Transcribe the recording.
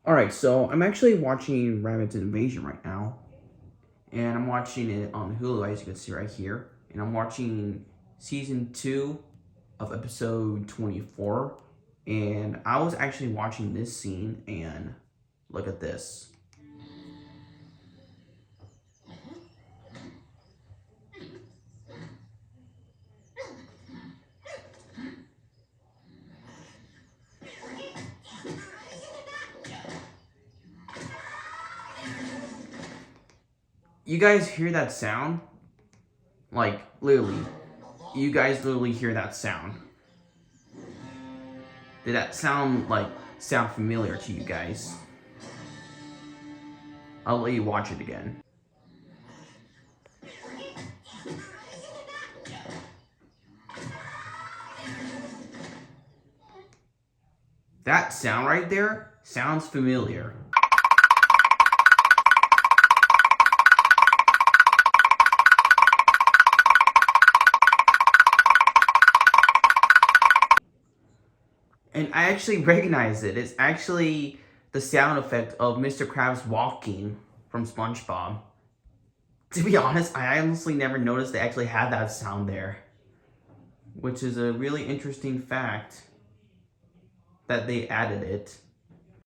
Alright, so I'm actually watching Rabbids Invasion right now. And I'm watching it on Hulu, as you can see right here. And I'm watching season 2 of episode 24. And I was actually watching this scene, and look at this. You guys hear that sound? Like, literally. You guys literally hear that sound. Did that sound familiar to you guys? I'll let you watch it again. That sound right there sounds familiar. And I actually recognize it. It's actually the sound effect of Mr. Krabs walking from SpongeBob. To be honest, I honestly never noticed they actually had that sound there. Which is a really interesting fact that they added it.